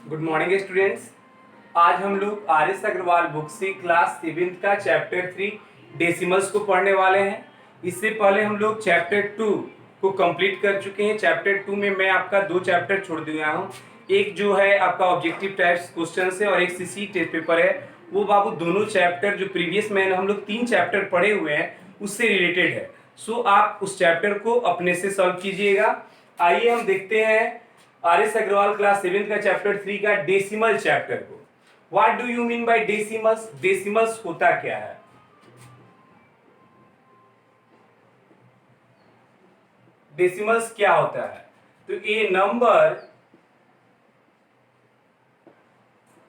Good morning students. आज हम लोग आर एस अग्रवाल बुक से क्लास 7th का चैप्टर 3 डेसिमल्स को पढ़ने वाले हैं। इससे पहले हम लोग चैप्टर 2 को कंप्लीट कर चुके हैं। चैप्टर 2 में मैं आपका 2 चैप्टर छोड़ दिया हूँ। एक जो है आपका ऑब्जेक्टिव टाइप्स क्वेश्चन है और एक सीसी टेस्ट पेपर है। वो बाबू दोनों चैप्टर जो प्रीवियस में हम लोग 3 चैप्टर पढ़े हुए हैं उससे रिलेटेड है। सो आप उस चैप्टर को अपने से सॉल्व कीजिएगा। आइए हम देखते हैं आर एस अग्रवाल क्लास 7 का चैप्टर 3 का डेसिमल चैप्टर को। What do you mean by decimals? Decimals होता क्या है? डेसिमल्स क्या होता है? तो a number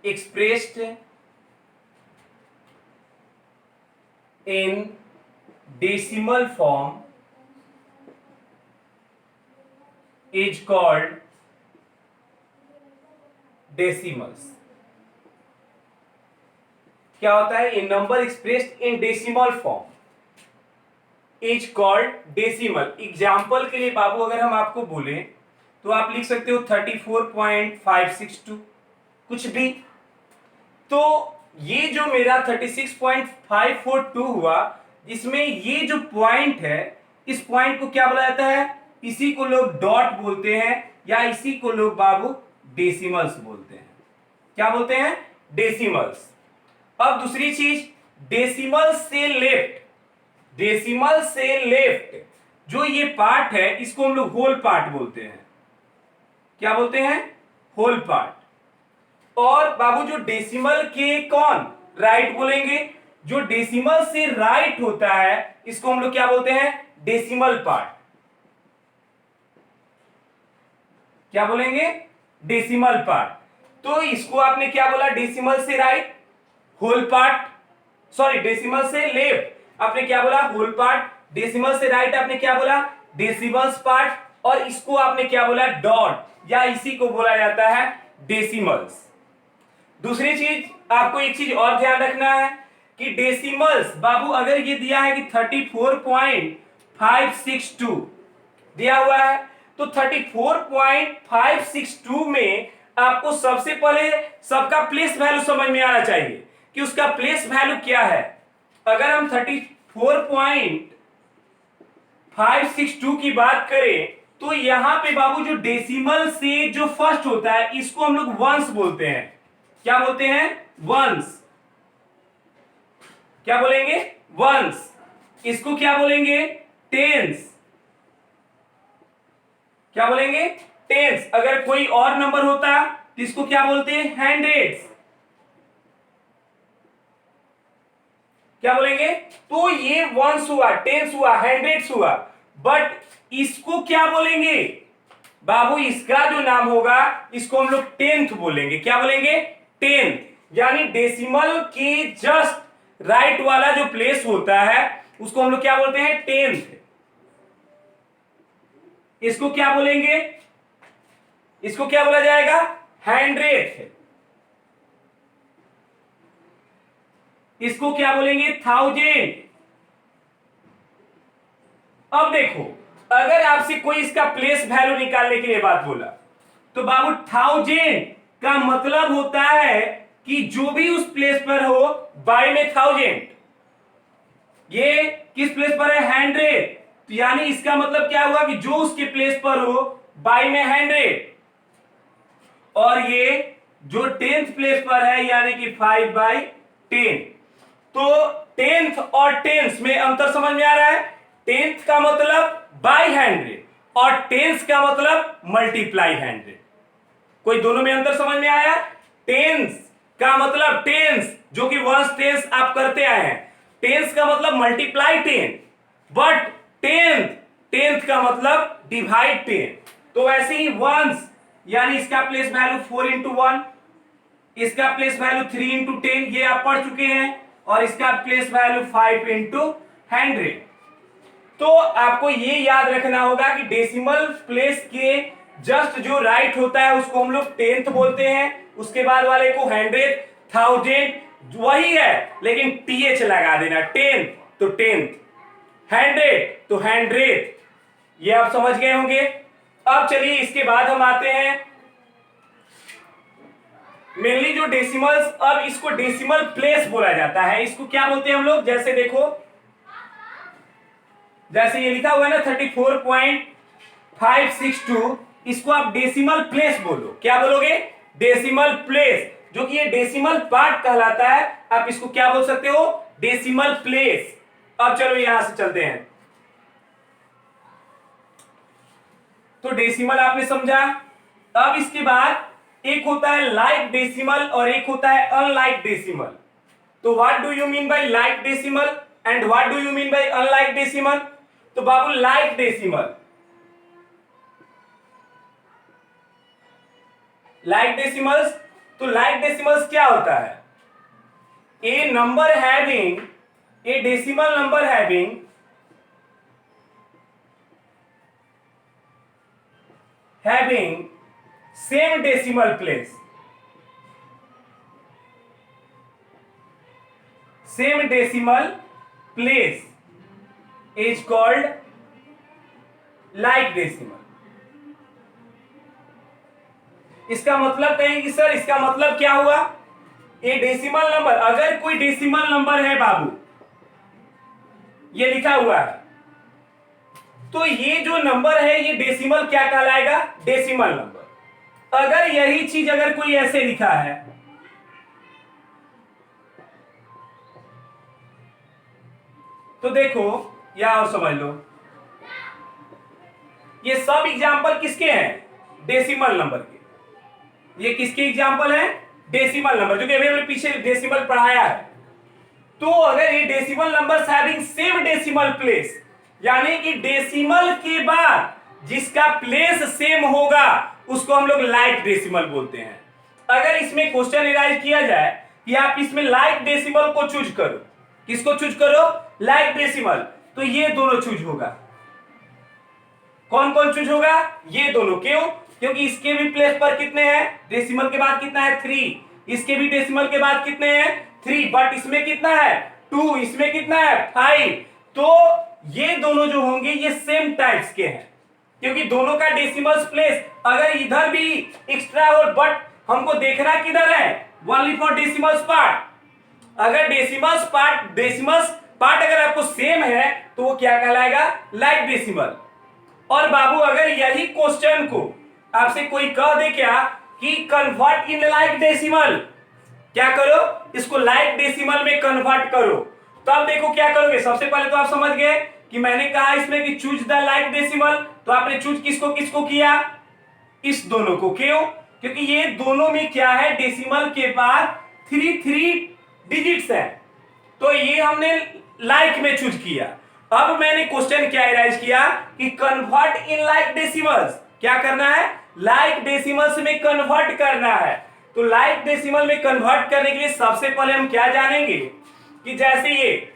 expressed in decimal form is called decimals. क्या होता है? A number expressed in decimal form is called decimal. Example के लिए बाबू अगर हम आपको बोले तो आप लिख सकते हो 34.562 कुछ भी। तो ये जो मेरा 36.542 हुआ, इसमें ये जो पॉइंट है, इस पॉइंट को क्या बोला जाता है? इसी को लोग डॉट बोलते हैं या इसी को लोग बाबू डेसिमल्स बोलते हैं। क्या बोलते हैं? डेसिमल्स। अब दूसरी चीज, डेसिमल से लेफ्ट, डेसिमल से लेफ्ट जो ये पार्ट है इसको हम लोग होल पार्ट बोलते हैं। क्या बोलते हैं? Whole part. और बाबू जो डेसिमल के कौन राइट बोलेंगे? जो डेसिमल से राइट होता है इसको हम लोग क्या बोलते हैं? Decimal part. क्या बोलेंगे? Decimal part. तो इसको आपने क्या बोला? डेसिमल से right whole part, sorry decimal से लेफ्ट आपने क्या बोला? Whole part. डेसिमल से राइट आपने क्या बोला? Decimals part. और इसको आपने क्या बोला? डॉट, या इसी को बोला जाता है डेसिमल्स। दूसरी चीज, आपको एक चीज और ध्यान रखना है कि डेसिमल्स बाबू अगर ये दिया है कि 34.562 दिया हुआ है, तो 34.562 में आपको सबसे पहले सबका प्लेस वैल्यू समझ में आना चाहिए कि उसका प्लेस वैल्यू क्या है। अगर हम 34.562 की बात करें तो यहां पे बाबू जो डेसिमल से जो फर्स्ट होता है इसको हम लोग वंस बोलते हैं। क्या बोलते हैं? वंस। क्या बोलेंगे? वंस। इसको क्या बोलेंगे? टेंस। क्या बोलेंगे? टेंस। अगर कोई और नंबर होता तो इसको क्या बोलते हैं? हंड्रेड्स। क्या बोलेंगे? तो ये वंस हुआ, टेंस हुआ, हंड्रेड्स हुआ। बट इसको क्या बोलेंगे बाबू? इसका जो नाम होगा इसको हम लोग टेंथ बोलेंगे। क्या बोलेंगे? टेंथ। यानी डेसिमल के जस्ट राइट वाला जो प्लेस होता है उसको हम लोग क्या बोलते हैं? टेंथ। इसको क्या बोलेंगे? इसको क्या बोला जाएगा? हंड्रेड। इसको क्या बोलेंगे? थाउजेंड। अब देखो, अगर आपसे कोई इसका प्लेस वैल्यू निकालने के लिए बात बोला तो बाबू थाउजेंड का मतलब होता है कि जो भी उस प्लेस पर हो बाय में थाउजेंड। ये किस प्लेस पर है? हंड्रेड। तो यानी इसका मतलब क्या हुआ कि जो उसके प्लेस पर हो बाय में हंड्रेड। और ये जो टेंथ प्लेस पर है यानी कि 5/10। तो टेंथ और टेंस में अंतर समझ में आ रहा है? टेंथ का मतलब बाय हंड्रेड और टेंस का मतलब मल्टीप्लाई हंड्रेड। कोई दोनों में अंतर समझ में आया? टेंस का मतलब टेंस जो कि वंस टेंस आप करते आए हैं, टेंस का मतलब मल्टीप्लाई 10। बट टेंथ, टेंथ का मतलब डिवाइड 10। तो वैसे ही वंस यानी इसका प्लेस वैल्यू 4/1, इसका प्लेस वैल्यू 3/10, ये आप पढ़ चुके हैं। और इसका प्लेस वैल्यू 5/100। तो आपको ये याद रखना होगा कि डेसिमल प्लेस के जस्ट जो राइट होता है उसको हम लोग टेंथ बोलते हैं, उसके बाद वाले को हंड्रेड, थाउजेंड वही है लेकिन टीएच लगा देना। टेंथ तो टेंथ, हंड्रेड तो हंड्रेड। ये आप समझ गए होंगे। अब चलिए इसके बाद हम आते हैं मेनली जो डेसिमल्स, अब इसको डेसिमल प्लेस बोला जाता है। इसको क्या बोलते हैं हम लोग, जैसे देखो, जैसे ये लिखा हुआ है ना 34.562, इसको आप डेसिमल प्लेस बोलो। क्या बोलोगे? डेसिमल प्लेस, जो कि ये डेसिमल पार्ट कहलाता है। आप इसको क्या बोल सकते हो? Decimal place. अब चलो यहां से चलते हैं। तो डेसिमल आपने समझा। अब इसके बाद एक होता है लाइक डेसिमल और एक होता है अनलाइक डेसिमल। तो what do you mean by like decimal and what do you mean by unlike decimal? तो बाबू लाइक डेसिमल, लाइक डेसिमल्स, तो लाइक डेसिमल्स क्या होता है? A number having, a decimal number having same decimal place, same decimal place is called like decimal. इसका मतलब कहेंगे कि सर इसका मतलब क्या हुआ? ये डेसिमल नंबर, अगर कोई डेसिमल नंबर है बाबू, ये लिखा हुआ है, तो ये जो नंबर है ये डेसिमल क्या कहलाएगा? Decimal number. अगर यही चीज अगर कोई ऐसे लिखा है, तो देखो या और समझ लो, ये सब एग्जाम्पल किसके हैं? डेसिमल नंबर के। ये किसके एग्जाम्पल है? डेसिमल नंबर, जो कि अभी हमने पीछे डेसिमल पढ़ाया है। तो अगर ये decimal numbers having same decimal place, यानी कि डेसिमल के बाद जिसका प्लेस सेम होगा उसको हम लोग लाइक डेसिमल बोलते हैं। अगर इसमें क्वेश्चन एराइज किया जाए कि आप इसमें लाइक डेसिमल को चूज करो, किसको चूज करो? लाइक डेसिमल, तो ये दोनों चूज होगा। कौन कौन चूज होगा? ये दोनों। क्यों? क्योंकि इसके भी प्लेस पर कितने हैं? डेसिमल के बाद कितना है? 3। इसके भी डेसिमल के बाद कितने हैं? 3। बट इसमें कितना है? 2। इसमें कितना है? 5। तो ये दोनों जो होंगे ये सेम टाइप्स के हैं, क्योंकि दोनों का डेसिमल प्लेस अगर इधर भी एक्स्ट्रा हो, बट हमको देखना किधर है? Only for decimal part. अगर डेसिमल पार्ट अगर आपको सेम है तो वो क्या कहलाएगा? Like decimal. और बाबू अगर यही क्वेश्चन को आपसे कोई कह दे क्या कि कन्वर्ट इन लाइक डेसिमल, क्या करो? इसको लाइक डेसिमल में कन्वर्ट करो, तो अब देखो क्या करोगे। सबसे पहले तो आप समझ गए कि मैंने कहा इसमें कि चूज द लाइक डेसिमल, तो आपने चूज किसको किसको किया? इस दोनों को। क्यों? क्योंकि ये दोनों में क्या है? डेसिमल के बाद 3 डिजिट्स है, तो ये हमने लाइक में चूज किया। अब मैंने क्वेश्चन क्या एराइज किया कि कन्वर्ट इन लाइक डेसिमल्स, क्या करना है? लाइक डेसिमल्स में कन्वर्ट करना है। तो लाइक डेसिमल में कन्वर्ट करने के लिए सबसे पहले हम क्या जानेंगे कि जैसे ये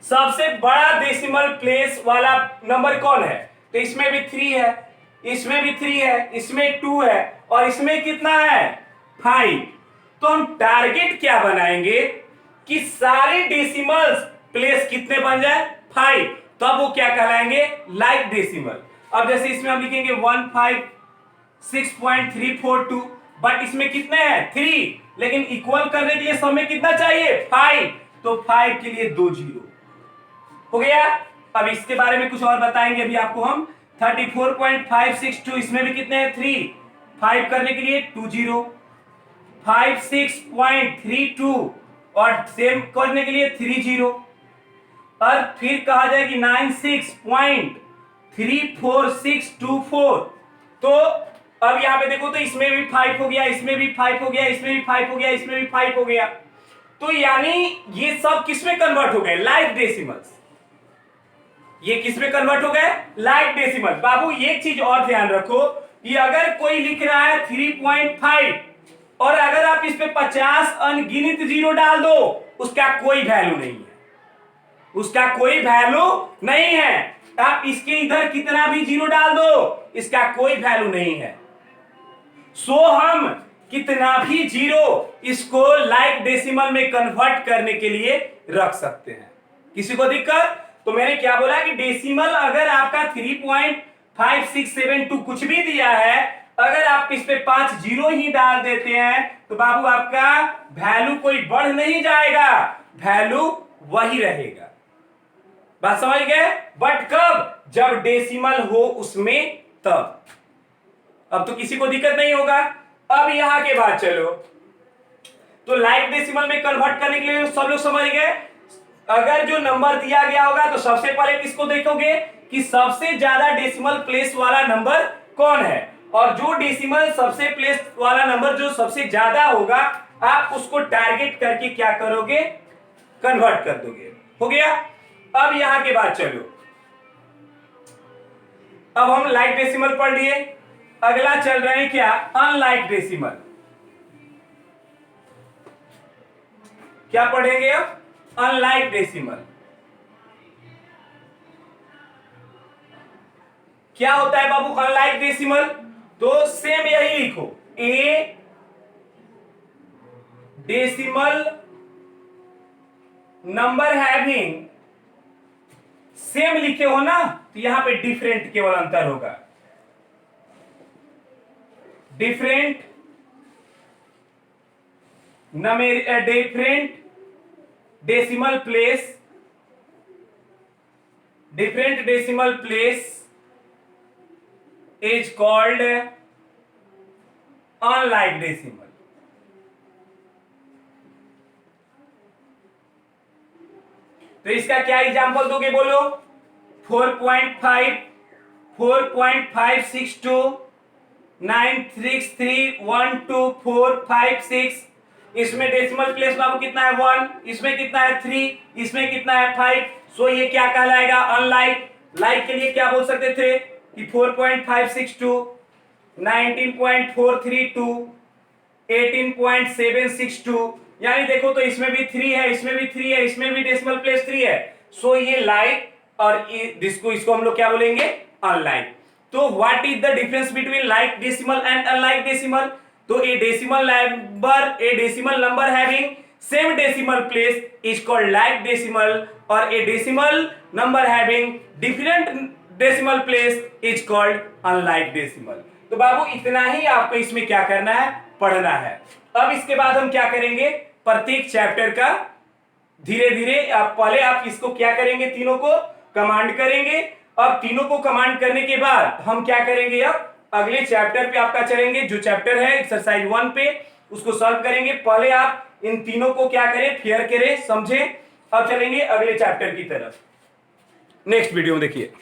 सबसे बड़ा डेसिमल प्लेस वाला नंबर कौन है? तो इसमें भी 3 है, इसमें भी 3 है, इसमें 2 है और इसमें कितना है? 5। तो हम टारगेट क्या बनाएंगे कि सारे डेसिमल्स प्लेस कितने बन जाए? 5। तब वो क्या कहलाएंगे? Like decimal. अब जैसे इसमें हम लिखेंगे 156.342, बट इसमें कितने हैं? 3, लेकिन इक्वल करने के लिए सब में कितना चाहिए? 5। तो 5 के लिए 2 जीरो हो गया। अब इसके बारे में कुछ और बताएंगे अभी आपको हम। 34.562, इसमें भी कितने हैं? 3। 5 करने के लिए 2 जीरो। 56.32 और सेम करने के लिए 3 जीरो। और फिर कहा जाए कि 96.34624, तो अब यहां पे देखो तो इसमें भी 5 हो गया, इसमें भी 5 हो गया, इसमें भी 5 हो गया, इसमें भी 5 हो गया। तो यानी ये सब किसमें कन्वर्ट हो गए? Like decimals. ये किसमें कन्वर्ट हो गए? Like decimal. बाबू एक चीज और ध्यान रखो कि अगर कोई लिख रहा है 3.5 और अगर आप इस पे 50 अनगिनत जीरो डाल दो, उसका कोई वैल्यू नहीं है, उसका कोई वैल्यू नहीं है। आप इसके इधर कितना भी जीरो डाल दो, इसका कोई वैल्यू नहीं है। सो हम कितना भी जीरो इसको लाइक डेसिमल में कन्वर्ट करने के लिए रख सकते हैं। किसी को दिक्कत? तो मैंने क्या बोला कि डेसिमल अगर आपका 3.5672 कुछ भी दिया है, अगर आप इस पे 5 जीरो ही डाल देते हैं तो बाबू आपका वैल्यू कोई बढ़ नहीं जाएगा, वैल्यू वही रहेगा। बात समझ गए? बट कब? जब डेसिमल हो उसमें, तब। अब तो किसी को दिक्कत नहीं होगा। अब यहां के बाद चलो, तो लाइक डेसिमल में कन्वर्ट करने के लिए सब लोग समझ गए। अगर जो नंबर दिया गया होगा तो सबसे पहले किसको देखोगे कि सबसे ज्यादा डेसिमल प्लेस वाला नंबर कौन है, और जो डेसिमल सबसे प्लेस वाला नंबर जो सबसे ज्यादा होगा आप उसको टारगेट करके क्या करोगे, कन्वर्ट कर दोगे। हो गया? अब यहां के बाद चलो, अब हम लाइक डेसिमल पढ़ लिए, अगला चल रहे हैं क्या, अनलाइक डेसिमल। क्या पढ़ेंगे अब? Unlike decimal. क्या होता है बाबू अनलाइक डेसिमल? तो सेम यही लिखो, ए डेसिमल नंबर हैविंग, सेम लिखे हो ना, तो यहां पे डिफरेंट केवल अंतर होगा, different number, different decimal place, different decimal place is called unlike decimal. तो इसका क्या एग्जांपल दोगे बोलो? 4.5, 4.562, 9631245 इसमें डेसिमल प्लेस बाबू कितना है 1, इसमें कितना है 3, इसमें कितना है 5। सो ये क्या कहलाएगा? अनलाइक। लाइक के लिए क्या बोल सकते थे कि 4.562, 19.432, 18.762, यानी देखो तो इसमें भी 3 है, इसमें भी 3 है, इसमें भी डेसिमल प्लेस 3 है। सो ये लाइक, और इसको हम लोग क्या बोलेंगे? अनलाइक। तो what is the difference between like decimal and unlike decimal? तो a decimal number having same decimal place is called like decimal, और a decimal number having different decimal place is called unlike decimal. तो बाबू इतना ही आपको इसमें क्या करना है, पढ़ना है। अब इसके बाद हम क्या करेंगे, प्रत्येक चैप्टर का धीरे धीरे पहले आप इसको क्या करेंगे, तीनों को कमांड करेंगे। अब तीनों को कमांड करने के बाद हम क्या करेंगे, अब अगले चैप्टर पे आपका चलेंगे, जो चैप्टर है एक्सरसाइज 1 पे, उसको सॉल्व करेंगे। पहले आप इन तीनों को क्या करें, फेयर करें, समझें। अब चलेंगे अगले चैप्टर की तरफ, नेक्स्ट वीडियो में देखिए।